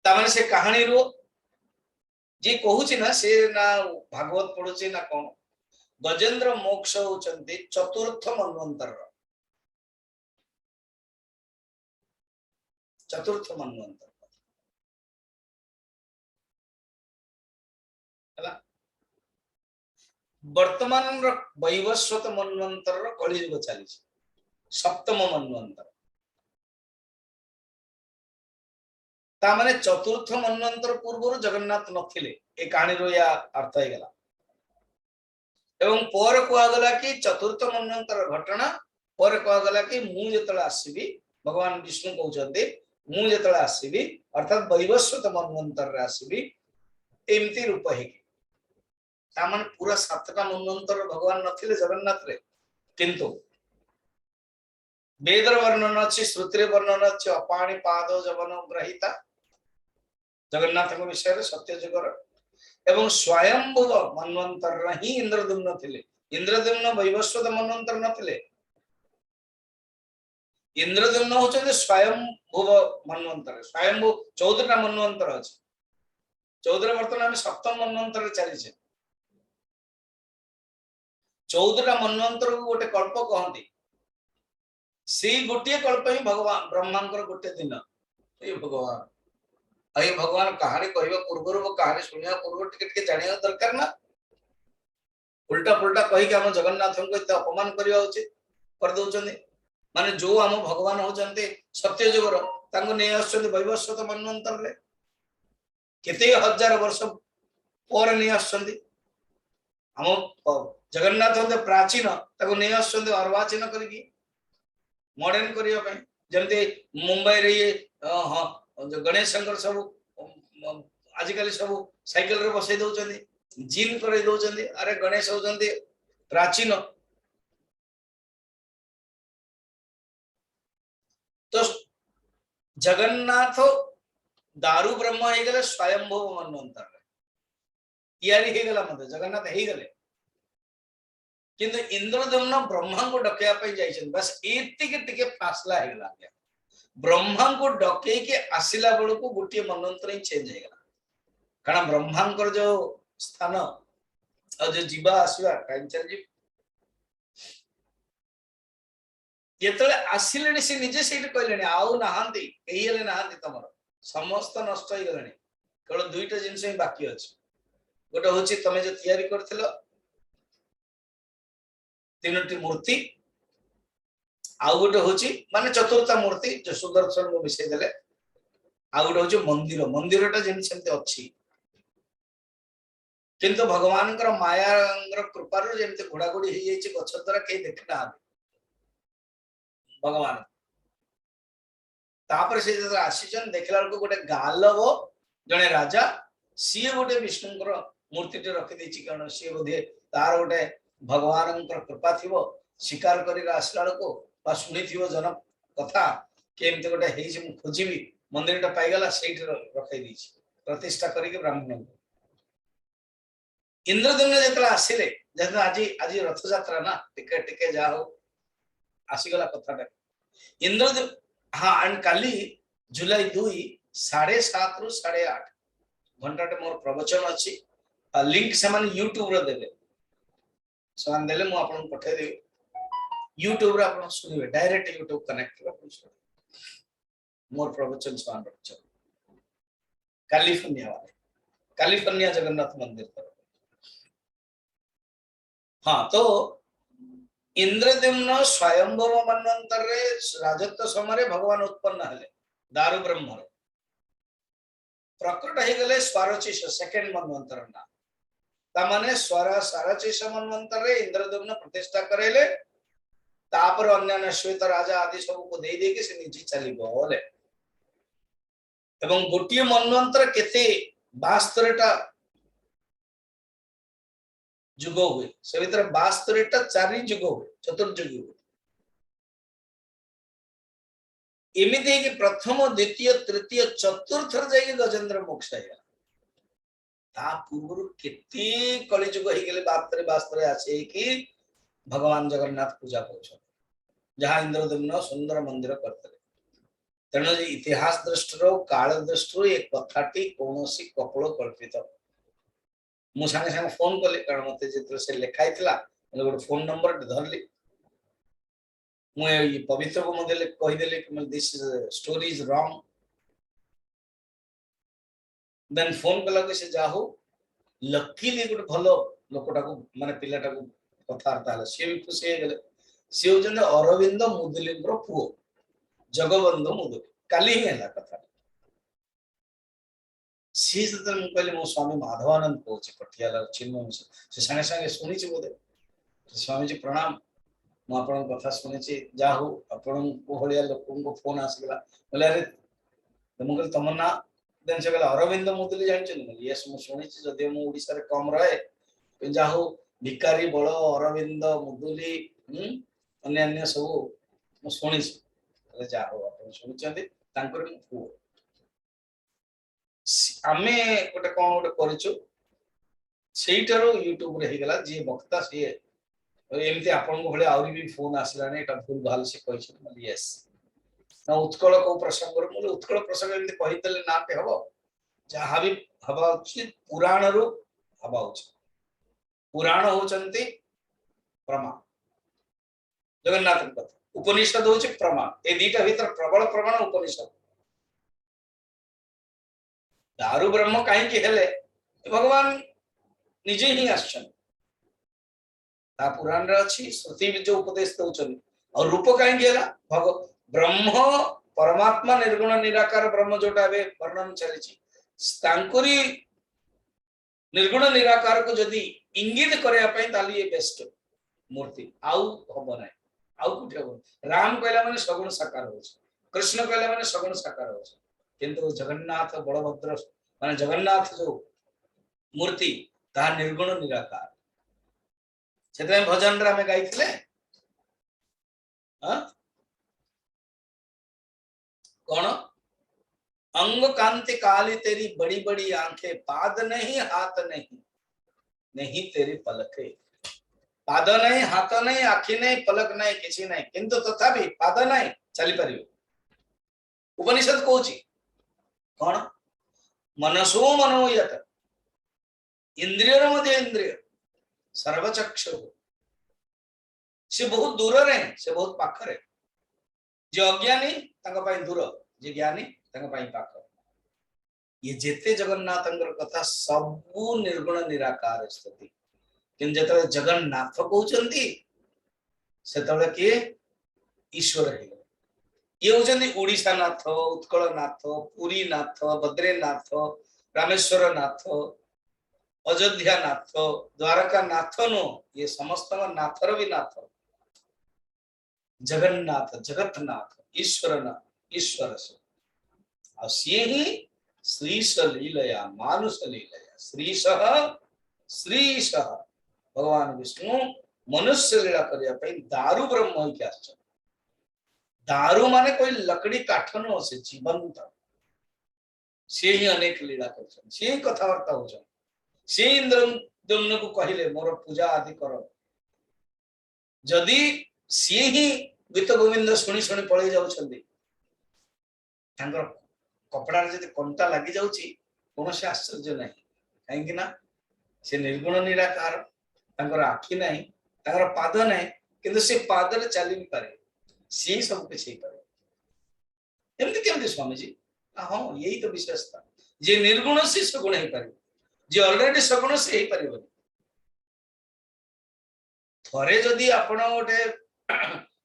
तामाने से कहानी रो जे कहूची ना से ना भागवत पढुची ना कोन गजेंद्र मोक्ष होचंती चतुर्थ मनवंतर हला वर्तमान वैवस्वत मनवंतर कलियुग चली सप्तम मनवंतर तामाने चतुर्थ मनवंतर पूर्व जगन्नाथ नथिले ए कहानी रो या अर्थ है गला एवं पर को आगला कि चतुर्थ मनवंतर घटना पर को आगला कि मु जेतला आसीबी भगवान विष्णु कहउछन्ते मु जेतला आसीबी अर्थात वैवस्वत मनवंतर रे आसीबी एमती रूप है कि तामाने पूरा सातटा मनवंतर भगवान नथिले जगन्नाथ रे किंतु वेदर वर्णन अच्छी श्रुतिर वर्णन अच्छी अपाणी पाद जवन ग्रहिता जगन्नाथ विषय सत्य जुगर एवं स्वयंभुव मन्वंतर ही इंद्रद्युम्न थिले इंद्रद्युम्न वैवस्वत मन्वंतर नथिले इंद्रद्युम्न होचंदे स्वयंभुव मन्वंतर स्वयंभु 14टा मन्वंतर अछि 14 वर्तमान आम सप्तम मन्वंतर चली 14टा मन्वंतर को गोटे कल्प कहती से गोटे कल्प ही भगवान ब्रह्मांकर गोटे दिन ये भगवान अये भगवान कहानी कहवा पूर्व वो कहानी शुणा पूर्व टिके जाना दरकार ना उल्टा पुल्टा कहीकि आम जगन्नाथ को इतना अपमान करवा उचित कर दौरान माने जो आम भगवान होचंते सत्य जुगर तांको नहीं आछंते वैवस्वत मन्वंतर रे केते हजार वर्ष पर नहीं आछंते आम जगन्नाथ होते प्राचीन ताको नहीं आछंते अर्वाचीन करके मॉडर्न करिया पई जमते मुंबई रे हां जो गणेश शंकर सब आजिकल सब साइकिल रे बसई दउचंदी जिन करे दउचंदी अरे गणेश होचंदी प्राचीन तो जगन्नाथ दारू ब्रह्म हो गले स्वयंभू मन्वंतर यारी हे गला मते जगन्नाथ हे गले किंतु इंद्रद्युम्न ब्रह्मा को डकया पे जाइछन बस एतिके टिके फासला हे गला ब्रह्मा को डके के आसिला बेल को गोटे मन्वंतर ही चेंज हे गला कारण ब्रह्मांकर जो स्थान और जो जीवा आसवा टाइम चल जी जेतले आसिले से निजे सेठ कहलेनी आउ नहांती एही हेले नहांती तमर समस्त नष्ट हो गलानी केवल दुईटा जिंस ही बाकी अछि गोटे होची तमे जे तयारी करथिलो तीनोटी मूर्ति आउ गोटे होची माने चतुर्थ मूर्ति जो सुदर्शन को मिसै देले आउ गोटे होची मंदिर मंदिरटा जेन सेमते अछि किंतु भगवान माया कृपा जमी घोड़ाघोड़ी हो जाए गछ द्वारा कहीं देखना भगवान तापर से आसीचन देखला बेलको गोटे गालव जने राजा सी गोटे विष्णुंकर मूर्ति टे रखी देछि कारण सी बोधे तार गोटे भगवान कृपा थिवो शिकार करी आसला बेलको बा सुनी थिवो जन कथा केमते गोटे हेछि मु खोजिबी मंदिरटा पाइगला सेठ रखै देछि प्रतिष्ठा करी के ब्राह्मण इंद्रद्युम्न जेतला आसिले जतना आज आज रथ यात्रा ना टिके टिके जाओ आसीगला कथाटा इंद्रद्युम्न हाँ एंड काली जुलाई 2 7:30 रु 8:30 घंटाटे मोर प्रवचन अछि लिंक समान यूट्यूब रे देले समान देले मु आपन पठे देबी यूट्यूब रे आपन सुनिबे डायरेक्ट यूट्यूब कनेक्ट रे आपन सुनिबे मोर प्रवचन समान प्रवचन कैलिफोर्निया जगन्नाथ मंदिर पर हाँ तो इंद्रद्युम्न स्वयंभव मन्वंतर रे राजत्व समय भगवान उत्पन्न हेले दारू ब्रह्म प्रकट हे गले स्वारचिष सेकंड मन्वंतर ना ता माने स्वारचिष मन्वंतर रे इंद्रद्युम्न प्रतिष्ठा करेले तापर अन्य श्वेत राजा आदि सब को दे दे के से निजी चली गले एवं गोटिए मन्वंतर केते 72टा जुग हुए से भीतर 72टा 4 जुग हुए चतुर्जुग हुए एमिति कि प्रथम द्वितीय तृतीय चतुर्थ जाइए गजेंद्र मोक्ष है ता पूर्व केते कलि जुग ही गेले 72 आसे कि भगवान जगन्नाथ पूजा कर जहां इंद्रद्युम्न सुंदर मंदिर करते तेणु इतिहास दृष्टि काल दृष्टि एक कथाटी कौन कपल कल्पित मु संगे संगे फोन कली कारण मते जितरे से लिखाई थिला मतलब गोटे फोन नंबर धरली मु पवित्र को मदे कहि देले कि this story is wrong then phone कला के से जाहु लकीली गोटे भलो लोकटा को माने पिलाटा को कथार्ता हला से भी खुशी हे गेले से होजन अरविंद मुदुलिंगर पुओ जगबंधु मुदुली काली ही हला कथा सी सतन कहले मो स्वामी माधवानंद कहूचे पटियाला चिन्मय से संगे संगे सुनी बोधे स्वामी जी प्रणाम मु आपन कथा सुनी जाहु आपन को हलिया लोकन को फोन आसगला बोले अरे तुम कहले तुम ना देन से कहले अरविंद मुदुली जानछन यस मु सुनी जदि मु ओडिसा रे कम रहे जाहु भिकारी बळ अरविंद मुदुली अन्य अन्य सब ମୁଁ ଶୁଣିଛି। ଯାହା ହଉ ଆପଣ ଶୁଣିଛନ୍ତି, ତାଙ୍କର ମୁଁ ପୁଅ। ଆମେ ଗୋଟେ କଣ ଗୋଟେ କରିଛୁ, ସେଇଟାରୁ ୟୁଟ୍ୟୁବରେ ହେଇଗଲା, ଯିଏ ବକ୍ତା ସିଏ ଏମିତି ଆପଣଙ୍କ ଭଳି ଆହୁରି ବି ଫୋନ ଆସିଲାଣି, ଏଟା ଭୁଲ ଭାଲ ସେ କହିଛନ୍ତି। ୟେସ୍ ନା ଉତ୍କଳ କୋଉ ପ୍ରସଙ୍ଗରୁ, ମୁଁ ଉତ୍କଳ ପ୍ରସଙ୍ଗ ଏମିତି କହିଦେଲେ ନାଟେ ହବ। ଯାହା ବି ହବା ଉଚିତ ପୁରାଣରୁ ହବା ଉଚିତ। ପୁରାଣ ହଉଛନ୍ତି ପ୍ରମାଣ, ଜଗନ୍ନାଥଙ୍କ କଥା। ଉପନିଷଦ ହଉଛି ପ୍ରମାଣ। ଏ ଦିଟା ଭିତରେ ପ୍ରବଳ ପ୍ରମାଣ ଉପନିଷଦ। ଦାରୁ ବ୍ରହ୍ମ କାହିଁକି ହେଲେ, ଭଗବାନ ନିଜେ ହିଁ ଆସିଛନ୍ତି, ତା ପୁରାଣରେ ଅଛି। ଶ୍ରୁତି ଯୋଉ ଉପଦେଶ ଦଉଛନ୍ତି। ଆଉ ରୂପ କାହିଁକି ହେଲା, ବ୍ରହ୍ମ ପରମାତ୍ମା ନିର୍ଗୁଣ ନିରାକାର ବ୍ରହ୍ମ ଯୋଉଟା ଏବେ ବର୍ଣ୍ଣନ ଚାଲିଛି, ତାଙ୍କରି ନିର୍ଗୁଣ ନିରାକାରକୁ ଯଦି ଇଙ୍ଗିତ କରିବା ପାଇଁ, ତାହେଲେ ଇଏ ବେଷ୍ଟ ମୂର୍ତ୍ତି। ଆଉ ହବ ନାହିଁ, ଆଉ କୋଉଠି ହବ। ରାମ କହିଲା ମାନେ ସଗୁଣ ସାକାର ହଉଛି, କୃଷ୍ଣ କହିଲା ମାନେ ସଗୁଣ ସାକାର ହଉଛି। କିନ୍ତୁ ଜଗନ୍ନାଥ ବଳଭଦ୍ର ମାନେ ଜଗନ୍ନାଥ ଯୋଉ ମୂର୍ତ୍ତି, ତାହା ନିର୍ଗୁଣ ନିରାକାର। ସେଥିପାଇଁ ଭଜନରେ ଆମେ ଗାଇଥିଲେ, कौन अंग कांति काली तेरी बड़ी बड़ी आंखें, पाद नहीं हाथ नहीं, नहीं तेरी पलके। पाद नहीं, हाथ नहीं, आखि नहीं, पलक नहीं, किसी नहीं, किंतु तथापि पाद नहीं चली परियो। उपनिषद कहूची कौन, मनसो मनोयत, इंद्रियर मध्य इंद्रिय, सर्वचक्षु। से बहुत दूर रहे, से बहुत पाखरे। जो अज्ञानी तंग पाई दूर, जे ज्ञानी तंग पाई पाख। ये जेते जगन्नाथंकर कथा सबु निर्गुण निराकार स्थिति। किन जेते जगन्नाथ कहउचंती, सेतबे के ईश्वर है। ये होचंती ओडिशा नाथ, उत्कल नाथ, पुरी नाथ, बद्रीनाथ, रामेश्वर नाथ, अयोध्या नाथ, द्वारका नाथ नो, ये समस्त नाथर भी नाथ। जगन्नाथ, जगतनाथ, ईश्वरनाथ, ईश्वर से। और सी ही श्रीश लीलया, मानुष लीलया, श्रीश भगवान विष्णु मनुष्य लीला करिया पे दारू ब्रह्म होई के आछन। दारू माने कोई लकड़ी काठ न से जीवंत, से ही अनेक लीला करछन, से ही कथावार्ता होछन, से इंद्रद्युम्न को कहिले मोर पूजा आदि करो। जदि सी ही गीत गोविंद शुणी शुणी पळै जाउछन्ती, तांकर कपड़ा रे जदि कंटा लागि जाउची, कोनोसे आश्चर्य नाही। काहेकि ना से निर्गुण निराकार, तांकर आखि नाही, तांकर पाद नाही, किंतु से पाद रे चली भी पारे, से सब कुछ ही करे। एमति केमति स्वामी जी? हां, यही तो विशेषता। जे निर्गुण से सगुण ही पारे, जे ऑलरेडी सगुण से ही पारे। थरे जदि आपण ओटे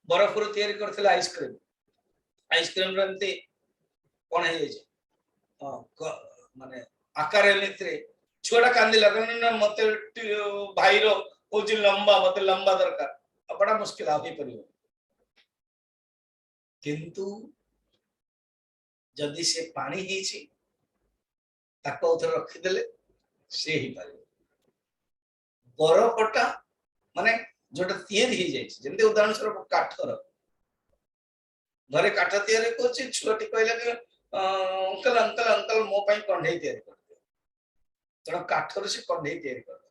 बरफ रो तयारी करथिले आइसक्रीम, आइसक्रीम रंती कोन हे जे माने आकार एमित्रे छोटा कांदी लगन ना, मते भाई रो होची लंबा, मते लंबा दरकार, बड़ा मुश्किल आ ही परियो। किंतु जदि से पानी हिची ताको उधर रखि देले से ही पारे। बरफटा माने जोटा तयारी ही जाय, जेंते उदाहरण स्वरूप काठर घरे काठ तयारी करछि, छुआटी कहले कि अंकल अंकल अंकल मो पई कंढे तयारी कर दे, जण काठर से कंढे तयारी कर दे।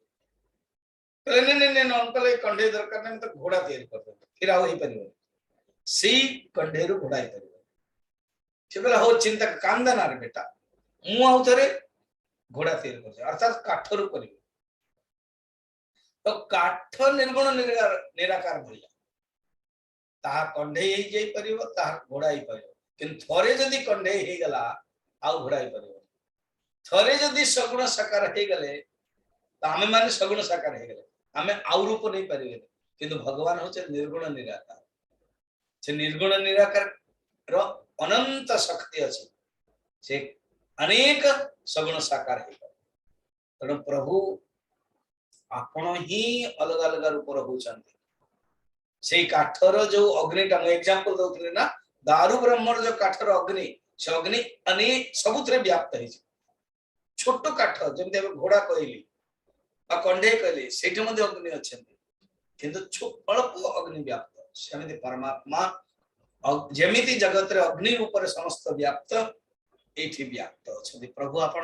कहले ने ने अंकल ए कंढे दरकार नहीं, तो घोड़ा तयारी कर दे, फिर आउ ही परियो सी कंढे रो घोड़ा ही परियो। से कहला हो चिंता कांदा ना रे बेटा, मु आउ थरे घोड़ा तयारी कर दे, अर्थात काठर परियो। तो काठ निर्गुण निराकार भलिया, ता कंढे ही जाई परियो, ता घोड़ा ही परियो। किंतु थरे जदि कंढे ही गला, आउ घोड़ा ही परियो। थरे जदि सगुण साकार हे गले, ता हमें माने सगुण साकार हे गले, हमें आउ रूप नहीं परियो। किंतु भगवान होचे निर्गुण निराकार। से निर्गुण निराकार रो अनंत शक्ति अछि, से अनेक सगुण साकार हे गले। तण प्रभु आपण ही अलग अलग रूप रहउचंती। से काठर जो अग्निटा मैं एग्जांपल दउतले ना, दारू ब्रह्मर जो काठर अग्नि, से अग्नि अनेक सबुतरे व्याप्त है। छोट काठ जेमते घोड़ा कहली बा कंढे कहली, सेठी मध्ये अग्नि अछंती, किंतु अल्प अग्नि व्याप्त। सेमते परमात्मा जेमिति जगत रे अग्नि ऊपर समस्त व्याप्त एठी व्याप्त अछंती प्रभु आपण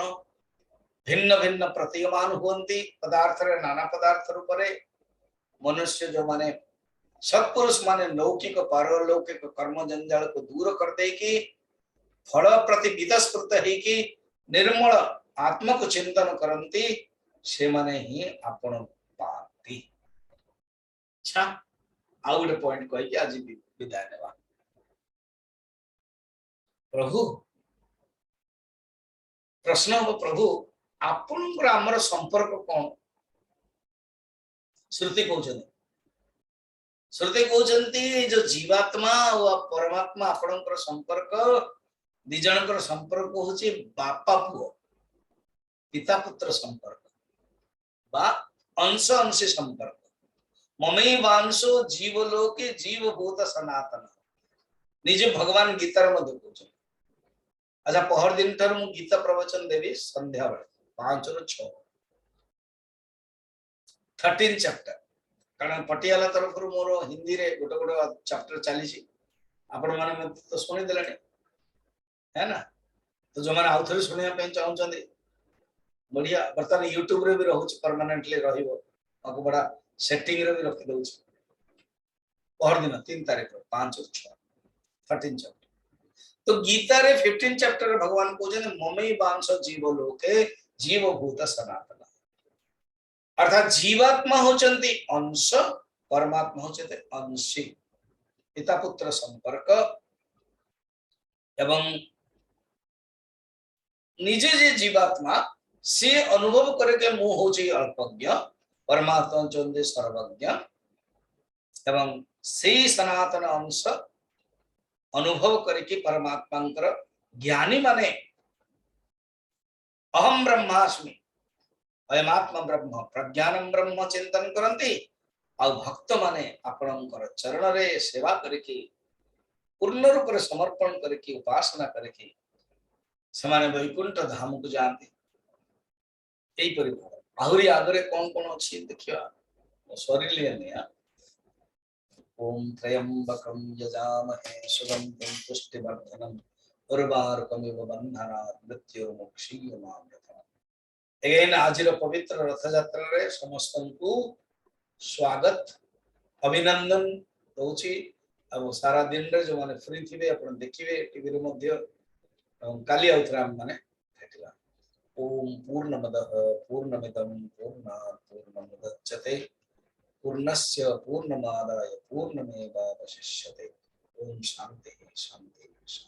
भिन्न भिन्न प्रतीयमान हुअन्ति पदार्थ रे नाना पदार्थ रूपरे मनुष्य जो माने सत्पुरुष माने लौकिक पारलौकिक कर्म जंजाल को दूर कर दे कि फल प्रति वितस्पृत है कि निर्मल आत्मा को चिंतन करंती से माने ही आपण पाती। अच्छा आ गोटे पॉइंट कहि कि आज विदाय नेवा प्रभु प्रश्न हो प्रभु आपण आमर संपर्क कौन श्रुति कहते श्रुति कहते जो जीवात्मा और परमात्मा आपणकर संपर्क दी जनकर संपर्क होची बापा पुओ पिता पुत्र संपर्क बा अंश अंशी संपर्क ममई वांशो जीवलोके जीवभूत सनातन निजे भगवान गीतार मध्य कहते। अच्छा पहर दिन ठार मु गीता प्रवचन देवी संध्या बेले 5 ରୁ 6 13 चैप्टर कारण पटियाला तरफ मोर हिंदी रे गोटे गोटे चैप्टर चली आपण माने तो सुनी देले है ना तो जो माने आउथरे सुनिया पे चाहउछंदी बढ़िया बर्तन यूट्यूब रे भी रहउछ परमानेंटली रहिबो आको बड़ा सेटिंग रे भी रखि दउछ पहर दिन 3 तारीख 5 ରୁ 6 13 चैप्टर तो गीता रे 15 चैप्टर भगवान कहते ममई वांश जीव लोके जीवभूत सनातन अर्थात जीवात्मा होचंती अंश परमात्मा होचते अंशी पिता पुत्र संपर्क एवं निजे जे जीवात्मा से अनुभव करके मु होची अल्पज्ञ परमात्मा चंदे सर्वज्ञ एवं से सनातन अंश अनुभव करके परमात्मा ज्ञानी माने अहम ब्रह्मास्मि अयमात्मा ब्रह्म प्रज्ञानम ब्रह्म चिंतन करंती आ भक्त माने आपणकर चरण रे सेवा करके पूर्ण रूप से समर्पण करके उपासना करके समाने वैकुंठ धाम को जाते यही परिभाव आहुरी आगरे कौन कौन अच्छी देखिया सॉरी लिया ओम त्र्यंबकं यजामहे सुगंधिं पुष्टिवर्धनम् उर्वारुकमिव बन्धनात् मृत्युर्मुक्षीयमामृतम्। एगेन आज पवित्र रथ यात्रा रे समस्तंकु स्वागत अभिनंदन दउची। अब सारा दिन रे जो माने फ्री थिबे अपन देखिबे टीवी रे मध्य काली आउथरा माने भेटला। ओम पूर्णमदः पूर्णमिदं पूर्णात् पूर्णमुदच्यते पूर्णस्य पूर्णमादाय पूर्णमेवावशिष्यते। ओम शांति शांति शांति।